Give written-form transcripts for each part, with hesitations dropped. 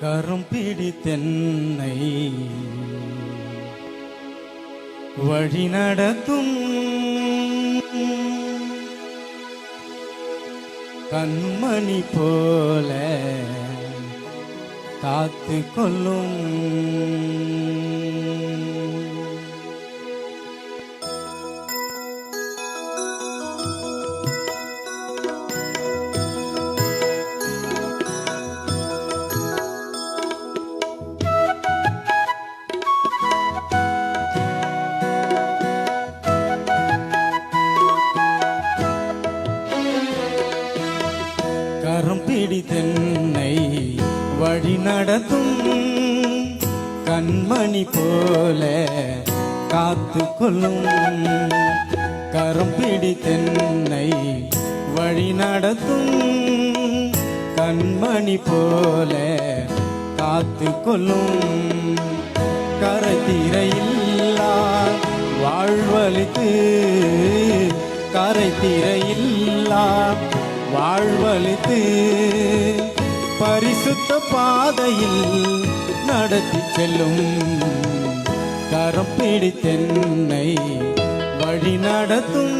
கரம் பிடித்தென்னை வழி நடத்தும் கண்மணி போல காத்து கொள்ளும் கரம் பிடித்தென்னை வழி நடத்தும் கண்மணி போல காத்து கொள்ளும் கரம் பிடித்தென்னை வழி நடத்தும் கண்மணி போல காத்து கொள்ளும் கரை தீரையில்லா வாழ்வழித்து கரை தீரையில்லா வாழ்வழித்து பரிசுத்த பாதையில் நடத்தி செல்லும் கரம் பிடித்தென்னை வழி நடத்தும்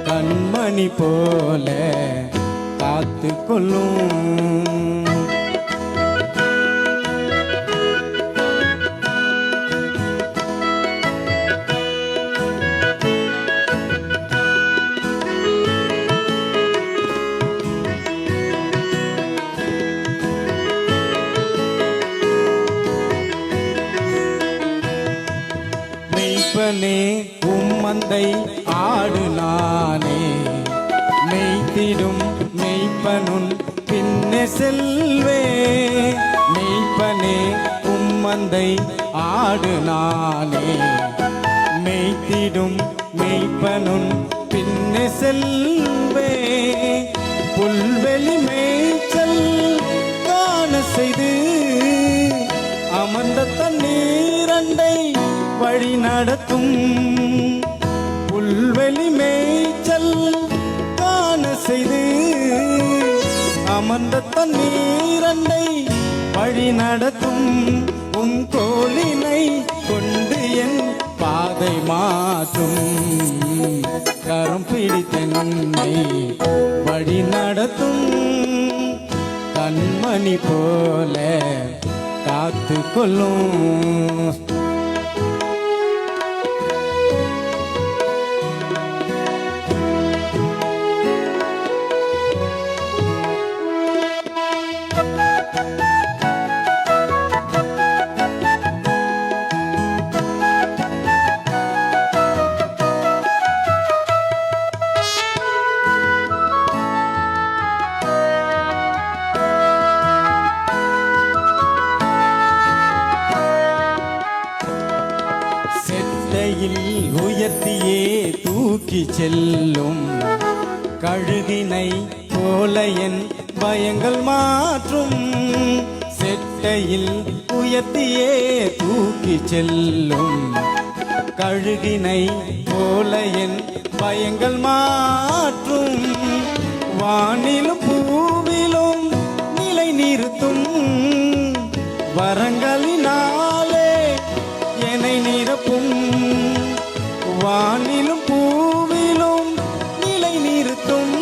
கண்மணி போல காத்து கொள்ளும் மெய்ப்பனே உம்மந்தை ஆடு நானே மெய்த்திடும் மெய்ப்பனுன் பின்னே செல்வே மெய்ப்பனே உம்மந்தை ஆடு நானே மெய்த்திடும் மெய்ப்பனுன் பின்னே செல்வே புல்வெளி மேய்ச்சல் காண செய்து அமர்ந்த தண்ணீரண்டை வழி நடத்தும் புல்வெளி மேய்ச்சல் காண செய்து அமர்ந்த தண்ணீரண்டை வழி நடத்தும் உன் தோளினை கொண்டு என் பாதை மாற்றும் கரம் பிடித்தென்னை வழி நடத்தும் கண்மணி போல காத்து கொள்ளும் உயர்த்தியே தூக்கி செல்லும் கழுகினை போல என் பயங்கள் மாற்றும் செட்டையில் உயர்த்தியே தூக்கி செல்லும் கழுகினை போல என் பயங்கள் மாற்றும் வானிலும் பூவிலும் நிலை நிறுத்தும் வரங்களினாலே என்னை நிரப்பும் வானிலும் பூவிலும் நிலை நிறுத்தும்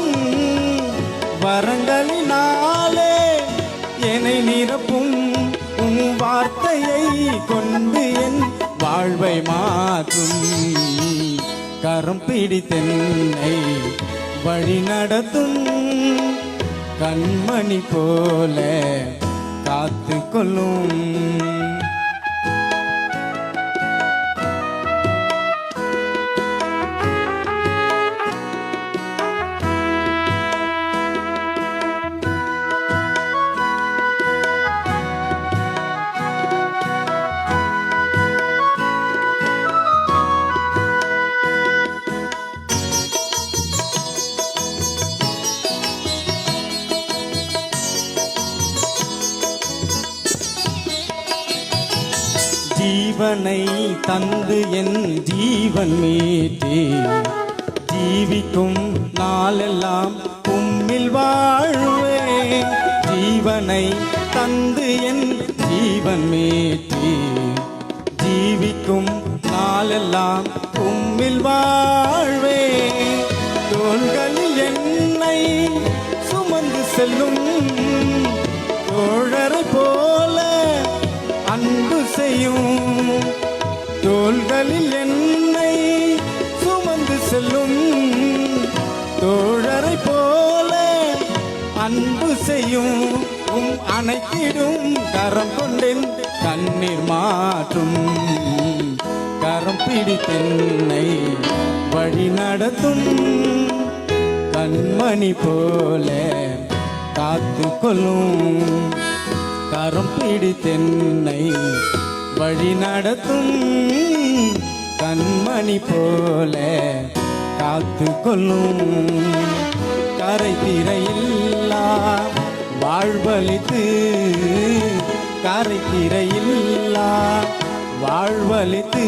வரங்களினாலே என்னை நிரப்பும் உன் வார்த்தையை கொண்டு என் வாழ்வை மாற்றும் கரம் பிடித்தென்னை வழி நடத்தும் கண்மணி போல காத்து கொள்ளும் ஜீவனை தந்து என் ஜீவன் மீட்டே ஜீவிக்கும் நாளெல்லாம் உம்மில் வாழ்வே ஜீவனை தந்து என் ஜீவன் மீட்டி ஜீவிக்கும் நாளெல்லாம் உம்மில் வாழ்வே. தோள்களில் என்னை சுமந்து செல்லும் தோழரை போல அன்பு செய்யும். தோள்களில் என்னை சுமந்து செல்லும் தோழரை போல அன்பு செய்யும். அணைத்திடும் கரம் கொண்டேன் கண்ணீர் மாற்றும். கரம் பிடித்தென்னை வழி நடத்தும். கண்மணி போல காத்து கொள்ளும். கரம் பிடித்தென்னை வழி நடத்தும். கண்மணி போல காத்து கொள்ளும். கரை திரையில்லா வாழ்வழித்து கரை திரையில்லா வாழ்வழித்து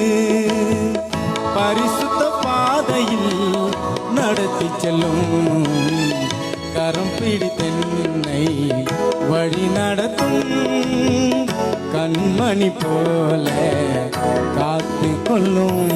பரிசுத்த பாதையில் நடத்தி செல்லும். கரம் பிடித்தென்னை வழி நடத்தும். கண்மணி போல காத்து கொள்ளும்.